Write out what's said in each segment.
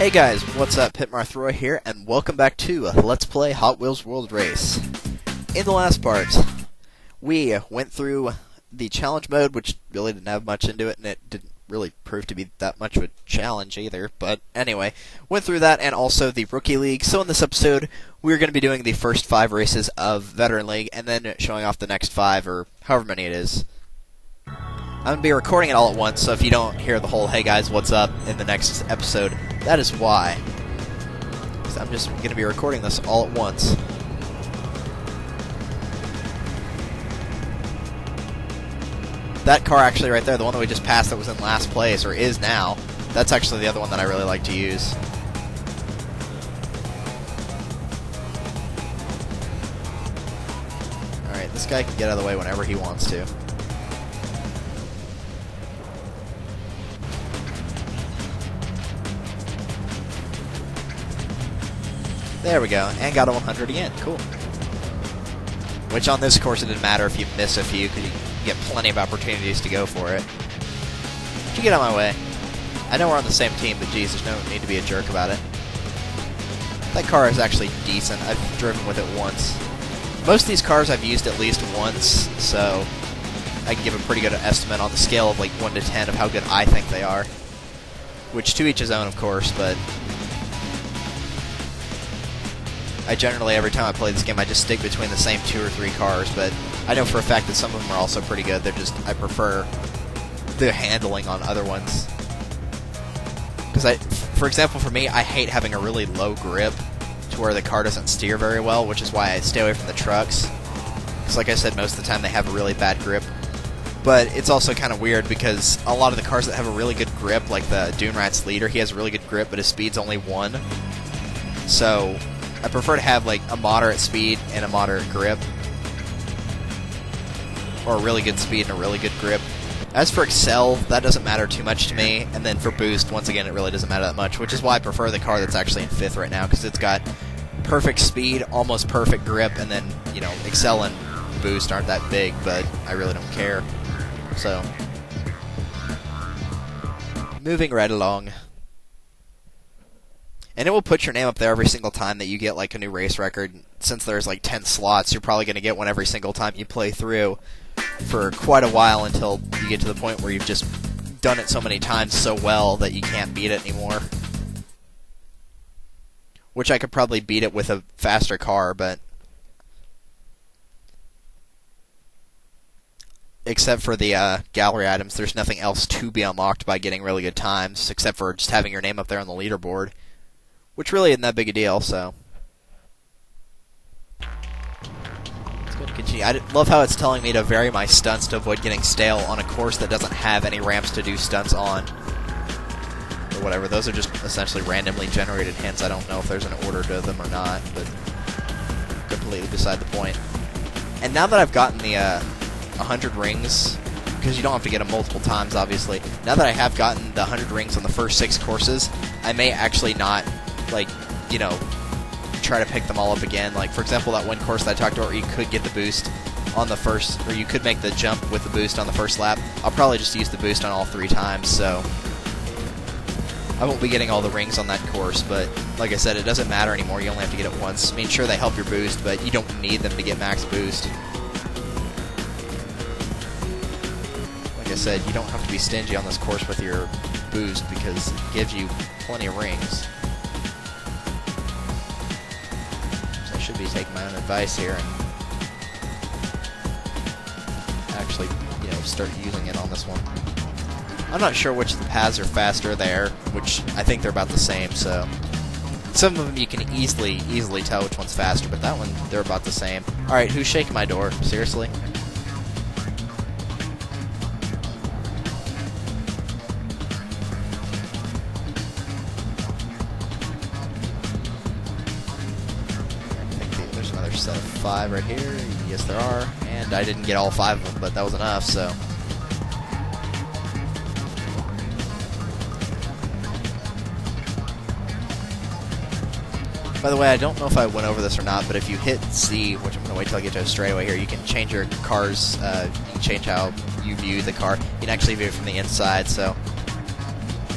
Hey guys, what's up? Pitmarthroy here, and welcome back to Let's Play Hot Wheels World Race. In the last part, we went through the challenge mode, which really didn't have much into it, and it didn't really prove to be that much of a challenge either, but anyway, went through that, and also the Rookie League. So in this episode, we're going to be doing the first 5 races of Veteran League, and then showing off the next 5, or however many it is. I'm going to be recording it all at once, so if you don't hear the whole, hey guys, what's up, in the next episode, that is why. So I'm just going to be recording this all at once. That car actually right there, the one that we just passed that was in last place, or is now, that's actually the other one that I really like to use. Alright, this guy can get out of the way whenever he wants to. There we go, and got a 100 again. Cool. Which on this course it didn't matter if you miss a few, because you get plenty of opportunities to go for it. Did you get out of my way? I know we're on the same team, but geez, there's no need to be a jerk about it. That car is actually decent. I've driven with it once. Most of these cars I've used at least once, so I can give a pretty good estimate on the scale of like 1 to 10 of how good I think they are. Which to each his own, of course, but I generally, every time I play this game, I just stick between the same 2 or 3 cars, but I know for a fact that some of them are also pretty good. They're just, I prefer the handling on other ones. Because for example, for me, I hate having a really low grip to where the car doesn't steer very well, which is why I stay away from the trucks. Because like I said, most of the time they have a really bad grip. But it's also kind of weird because a lot of the cars that have a really good grip, like the Dune Rat's leader, he has a really good grip, but his speed's only 1. So I prefer to have like a moderate speed and a moderate grip, or a really good speed and a really good grip. As for Excel, that doesn't matter too much to me, and then for Boost, once again, it really doesn't matter that much, which is why I prefer the car that's actually in 5th right now, because it's got perfect speed, almost perfect grip, and then, you know, Excel and Boost aren't that big, but I really don't care. So, moving right along. And it will put your name up there every single time that you get like a new race record. Since there's like 10 slots, you're probably going to get one every single time you play through for quite a while until you get to the point where you've just done it so many times so well that you can't beat it anymore. Which I could probably beat it with a faster car, but except for the gallery items, there's nothing else to be unlocked by getting really good times, except for just having your name up there on the leaderboard. Which really isn't that big a deal, so let's go to continue. I love how it's telling me to vary my stunts to avoid getting stale on a course that doesn't have any ramps to do stunts on. Or whatever, those are just essentially randomly generated hints. I don't know if there's an order to them or not, but completely beside the point. And now that I've gotten the 100 rings, because you don't have to get them multiple times, obviously. Now that I have gotten the 100 rings on the first 6 courses, I may actually not, like, you know, try to pick them all up again. Like, for example, that one course that I talked about where you could get the boost on the first, or you could make the jump with the boost on the first lap. I'll probably just use the boost on all 3 times, so I won't be getting all the rings on that course, but like I said, it doesn't matter anymore. You only have to get it once. I mean, sure, they help your boost, but you don't need them to get max boost. Like I said, you don't have to be stingy on this course with your boost because it gives you plenty of rings. So I should be taking my own advice here and actually, you know, start using it on this one. I'm not sure which of the paths are faster there, which I think they're about the same, so some of them you can easily tell which one's faster, but that one, they're about the same. Alright, who's shaking my door? Seriously? Set of 5 right here. Yes, there are. And I didn't get all 5 of them, but that was enough, so. By the way, I don't know if I went over this or not, but if you hit Z, which I'm going to wait till I get to a straightaway here, you can change your car's, you can change how you view the car. You can actually view it from the inside, so.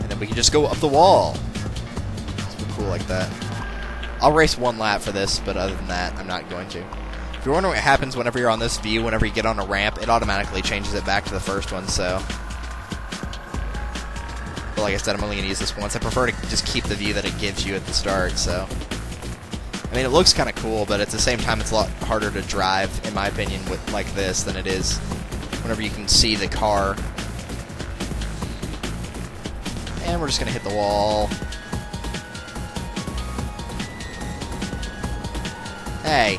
And then we can just go up the wall. cool like that. I'll race one lap for this, but other than that, I'm not going to. If you're wondering what happens whenever you're on this view, whenever you get on a ramp, it automatically changes it back to the first one, so... But like I said, I'm only going to use this once. I prefer to just keep the view that it gives you at the start, so... I mean, it looks kind of cool, but at the same time, it's a lot harder to drive, in my opinion, with like this than it is whenever you can see the car. And we're just going to hit the wall. Hey!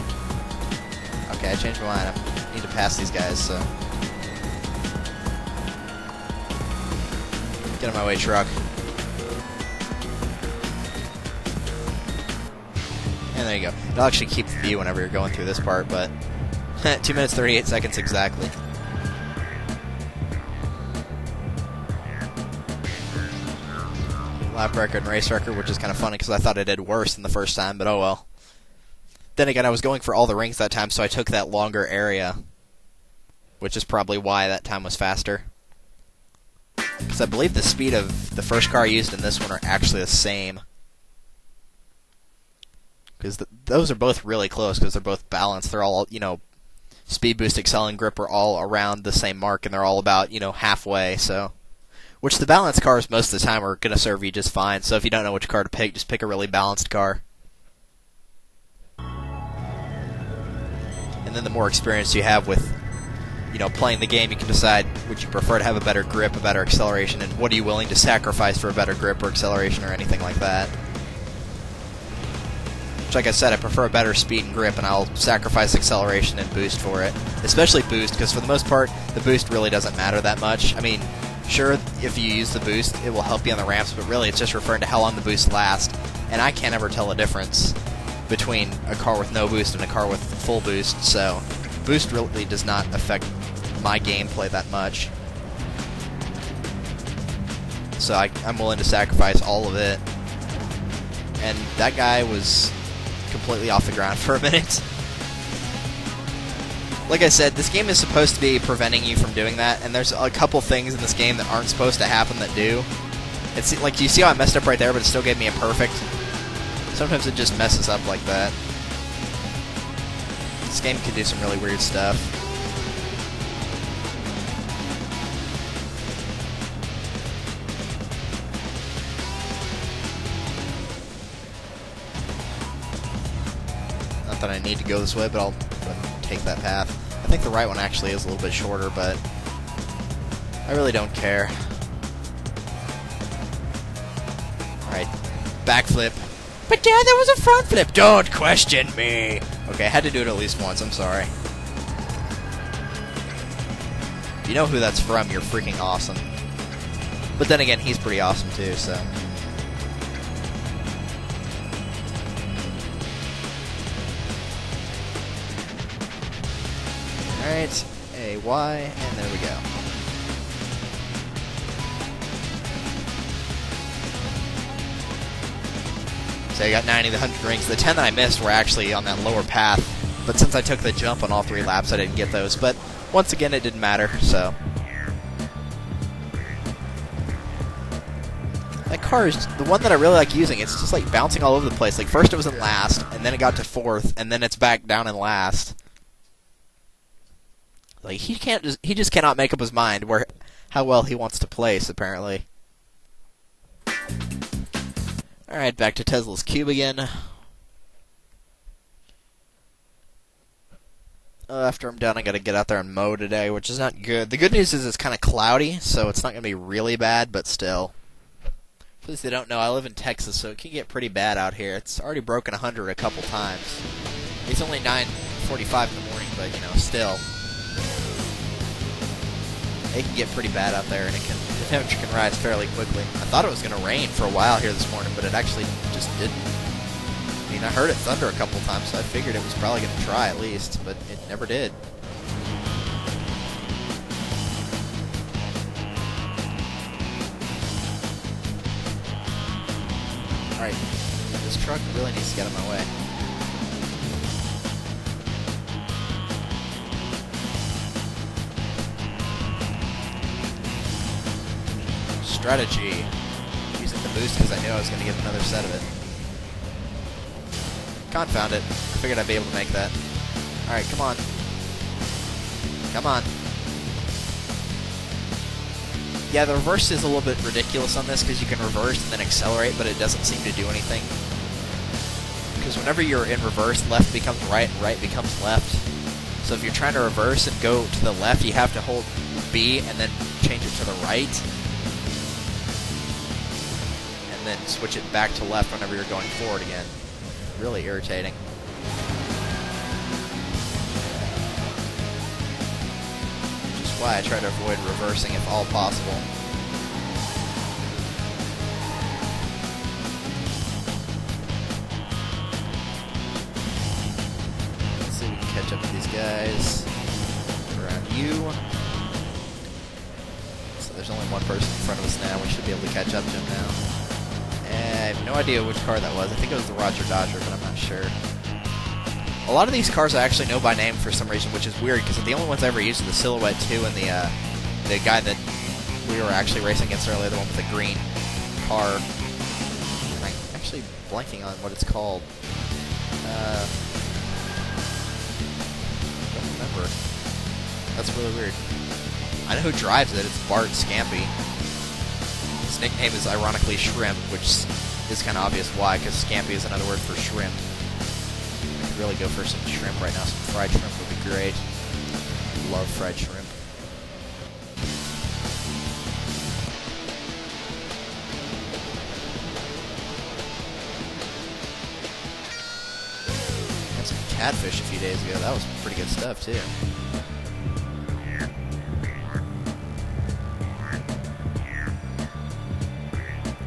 Okay, I changed my mind. I need to pass these guys, so... Get out of my way, truck. And there you go. It'll actually keep the view whenever you're going through this part, but... 2 minutes, 38 seconds exactly. Lap record and race record, which is kind of funny because I thought I did worse than the first time, but oh well. Then again, I was going for all the rings that time, so I took that longer area, which is probably why that time was faster. Because I believe the speed of the first car I used in this one are actually the same. Because those are both really close, because they're both balanced. They're all, you know, speed, boost, excel, and grip are all around the same mark, and they're all about, you know, halfway, so... Which the balanced cars most of the time are going to serve you just fine, so if you don't know which car to pick, just pick a really balanced car. And then the more experience you have with, you know, playing the game, you can decide would you prefer to have a better grip, a better acceleration, and what are you willing to sacrifice for a better grip or acceleration or anything like that. Which, like I said, I prefer a better speed and grip, and I'll sacrifice acceleration and boost for it. Especially boost, because for the most part, the boost really doesn't matter that much. I mean, sure, if you use the boost, it will help you on the ramps, but really it's just referring to how long the boost lasts, and I can't ever tell a difference between a car with no boost and a car with full boost, so boost really does not affect my gameplay that much. So I'm willing to sacrifice all of it. And that guy was completely off the ground for a minute. Like I said, this game is supposed to be preventing you from doing that, and there's a couple things in this game that aren't supposed to happen that do. It's like, you see how I messed up right there, but it still gave me a perfect? Sometimes it just messes up like that. This game can do some really weird stuff. Not that I need to go this way, but I'll take that path. I think the right one actually is a little bit shorter, but I really don't care. Alright, backflip. But Dad, there was a front flip! Don't question me! Okay, I had to do it at least once, I'm sorry. If you know who that's from, you're freaking awesome. But then again, he's pretty awesome too, so... Alright, A, Y, and there we go. So I got 90 of the 100 rings. The 10 that I missed were actually on that lower path, but since I took the jump on all 3 laps, I didn't get those. But once again, it didn't matter, so... That car is the one that I really like using. It's just like bouncing all over the place. Like first it was in last, and then it got to 4th, and then it's back down in last. Like he just cannot make up his mind how well he wants to place, apparently. Alright, back to Tesla's Cube again. After I'm done, I gotta get out there and mow today, which is not good. The good news is it's kind of cloudy, so it's not gonna be really bad, but still. For those that don't know, I live in Texas, so it can get pretty bad out here. It's already broken 100 a couple times. It's only 9:45 in the morning, but, you know, still. It can get pretty bad out there, and the temperature can rise fairly quickly. I thought it was going to rain for a while here this morning, but it actually just didn't. I mean, I heard it thunder a couple times, so I figured it was probably going to try at least, but it never did. Alright, this truck really needs to get out of my way. Strategy. Using the boost because I knew I was going to get another set of it. Confound it. I figured I'd be able to make that. Alright, come on. Come on. Yeah, the reverse is a little bit ridiculous on this because you can reverse and then accelerate, but it doesn't seem to do anything. Because whenever you're in reverse, left becomes right and right becomes left. So if you're trying to reverse and go to the left, you have to hold B and then change it to the right. And then switch it back to left whenever you're going forward again. Really irritating. Which is why I try to avoid reversing if all possible. Let's see if we can catch up to these guys. Around you. So there's only one person in front of us now. We should be able to catch up to him now. I have no idea which car that was. I think it was the Roger Dodger, but I'm not sure. A lot of these cars I actually know by name for some reason, which is weird, because the only ones I ever used are the Silhouette 2 and the guy that we were actually racing against earlier, the one with the green car. And I'm actually blanking on what it's called. I don't remember. That's really weird. I know who drives it. It's Bart Scampy. His nickname is ironically Shrimp, which is kind of obvious why, because Scampy is another word for shrimp. I could really go for some shrimp right now. Some fried shrimp would be great. Love fried shrimp. Had some catfish a few days ago. That was pretty good stuff, too.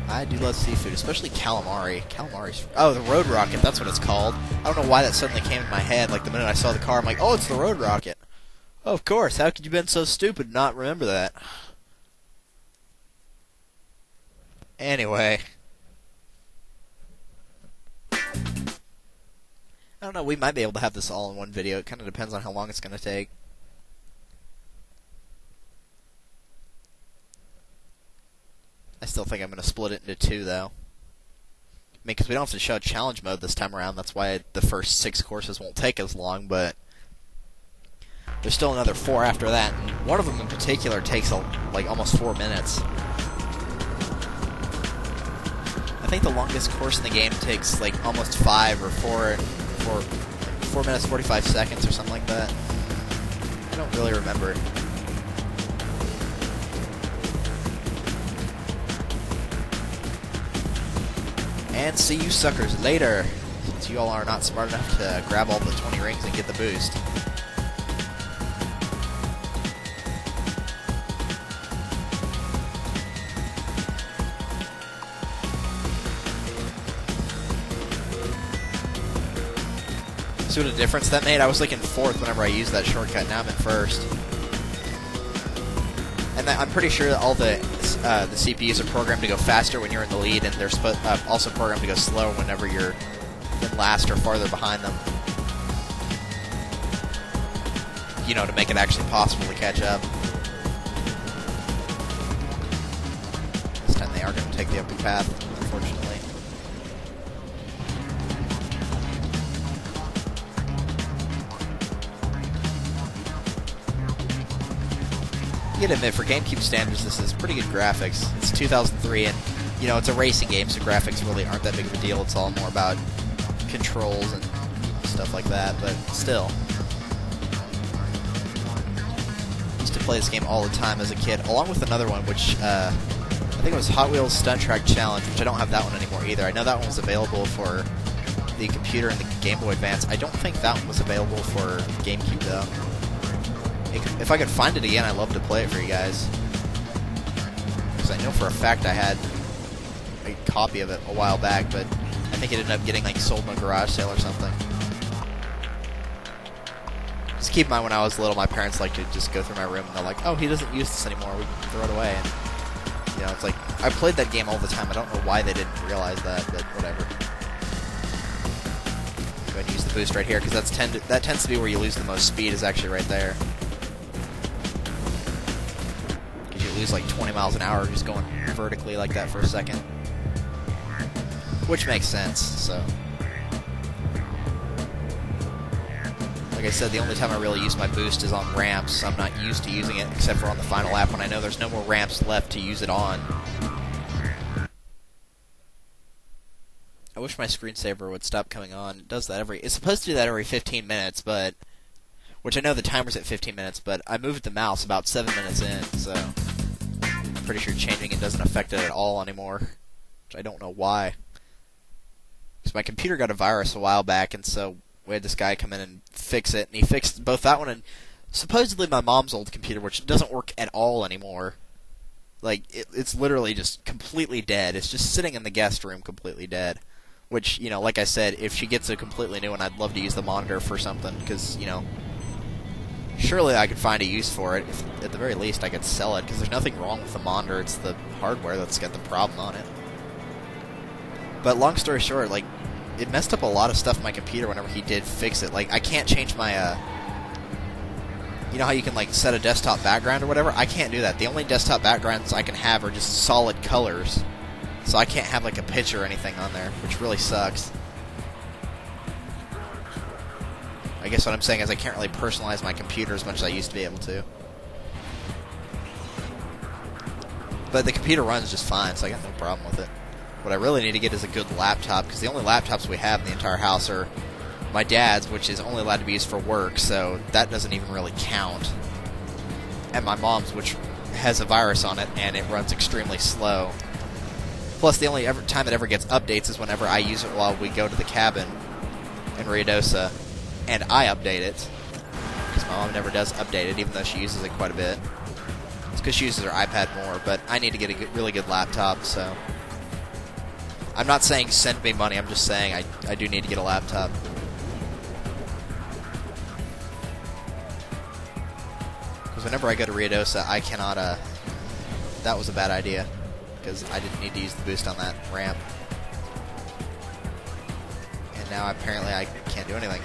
I do love seafood, especially calamari. Calamari's... Oh, the Road Rocket, that's what it's called. I don't know why that suddenly came in my head. Like, the minute I saw the car, I'm like, oh, it's the Road Rocket. Oh, of course. How could you have been so stupid and not remember that? Anyway. I don't know, we might be able to have this all in one video. It kind of depends on how long it's going to take. I still think I'm going to split it into two, though. I mean, because we don't have to show challenge mode this time around. That's why the first 6 courses won't take as long, but there's still another 4 after that. And one of them in particular takes, like, almost 4 minutes. I think the longest course in the game takes, like, almost 5 or 4 minutes, 45 seconds or something like that. I don't really remember. And see you suckers later, since you all are not smart enough to grab all the 20 rings and get the boost. See what a difference that made? I was like in 4th whenever I used that shortcut, now I'm in 1st. And I'm pretty sure that all the CPUs are programmed to go faster when you're in the lead, and they're also programmed to go slower whenever you're in last or farther behind them. You know, to make it actually possible to catch up. This time they are going to take the upper path, unfortunately. You gotta admit, for GameCube standards, this is pretty good graphics. It's 2003, and, you know, it's a racing game, so graphics really aren't that big of a deal. It's all more about controls and stuff like that, but still. I used to play this game all the time as a kid, along with another one, which, I think it was Hot Wheels Stunt Track Challenge, which I don't have that one anymore either. I know that one was available for the computer and the Game Boy Advance. I don't think that one was available for GameCube, though. If I could find it again, I'd love to play it for you guys. Because I know for a fact I had a copy of it a while back, but I think it ended up getting like sold in a garage sale or something. Just keep in mind, when I was little, my parents liked to just go through my room and they're like, oh, he doesn't use this anymore, we can throw it away. And, you know, it's like, I played that game all the time. I don't know why they didn't realize that, but whatever. Go ahead and use the boost right here, because that tends to be where you lose the most speed, is actually right there. Lose like 20 miles an hour just going vertically like that for a second. Which makes sense, so. Like I said, the only time I really use my boost is on ramps. I'm not used to using it except for on the final lap when I know there's no more ramps left to use it on. I wish my screensaver would stop coming on. It does that it's supposed to do that every 15 minutes, but... Which I know the timer's at 15 minutes, but I moved the mouse about 7 minutes in, so... I'm pretty sure changing it doesn't affect it at all anymore. Which I don't know why. Because my computer got a virus a while back, and so we had this guy come in and fix it, and he fixed both that one and supposedly my mom's old computer, which doesn't work at all anymore. Like, it's literally just completely dead. It's just sitting in the guest room completely dead. Which, you know, like I said, if she gets a completely new one, I'd love to use the monitor for something, because, you know, surely I could find a use for it. If, at the very least, I could sell it, because there's nothing wrong with the monitor. It's the hardware that's got the problem on it. But long story short, like, it messed up a lot of stuff in my computer whenever he did fix it. Like, I can't change my, you know how you can, like, set a desktop background or whatever? I can't do that. The only desktop backgrounds I can have are just solid colors. So I can't have, like, a picture or anything on there, which really sucks. I guess what I'm saying is I can't really personalize my computer as much as I used to be able to. But the computer runs just fine, so I got no problem with it. What I really need to get is a good laptop, because the only laptops we have in the entire house are my dad's, which is only allowed to be used for work, so that doesn't even really count. And my mom's, which has a virus on it, and it runs extremely slow. Plus, the only time it ever gets updates is whenever I use it while we go to the cabin in Ruidosa, and I update it. Because my mom never does update it, even though she uses it quite a bit. It's because she uses her iPad more, but I need to get a really good laptop, so... I'm not saying send me money, I'm just saying I do need to get a laptop. Because whenever I go to Ruidosa, I cannot, that was a bad idea. Because I didn't need to use the boost on that ramp. And now apparently I can't do anything.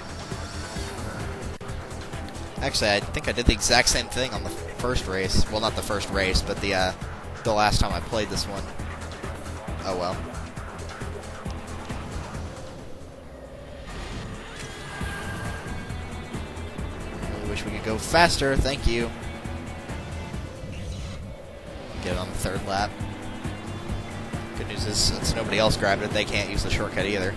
Actually, I think I did the exact same thing on the first race. Well, not the first race, but the last time I played this one. Oh well. I wish we could go faster, thank you. Get it on the third lap. Good news is, since nobody else grabbed it, they can't use the shortcut either.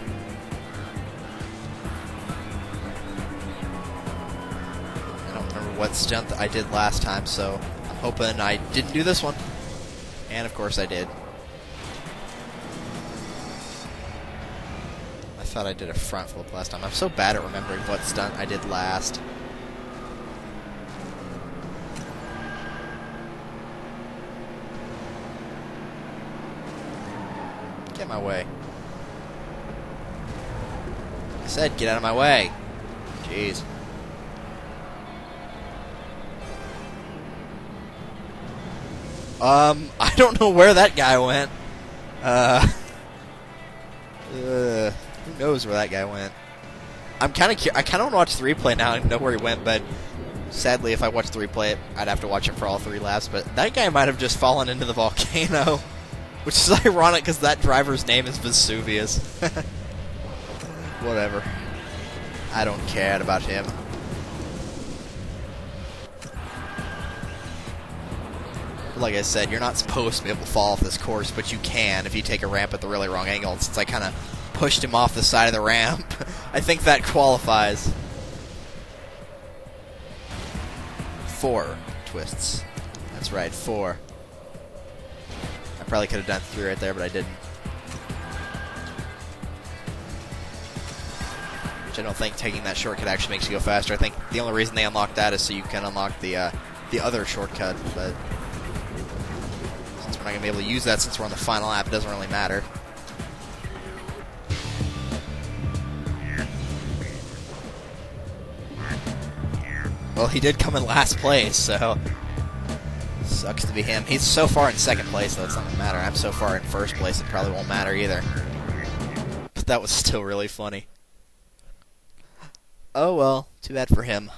I don't remember what stunt I did last time, so I'm hoping I didn't do this one. And of course I did. I thought I did a front flip last time. I'm so bad at remembering what stunt I did last. Get my way. I said get out of my way. Jeez. I don't know where that guy went. Who knows where that guy went? I kind of want to watch the replay now and know where he went, but sadly, if I watch the replay, I'd have to watch it for all 3 laps. But that guy might have just fallen into the volcano. Which is ironic because that driver's name is Vesuvius. Whatever. I don't care about him. Like I said, you're not supposed to be able to fall off this course, but you can if you take a ramp at the really wrong angle. And since I kind of pushed him off the side of the ramp, I think that qualifies. 4 twists. That's right, 4. I probably could have done 3 right there, but I didn't. Which I don't think taking that shortcut actually makes you go faster. I think the only reason they unlocked that is so you can unlock the other shortcut, but since we're not going to be able to use that since we're on the final lap, it doesn't really matter. Well, he did come in last place, so... Sucks to be him. He's so far in second place, though it's not going to matter. I'm so far in first place, it probably won't matter either. But that was still really funny. Oh well, too bad for him.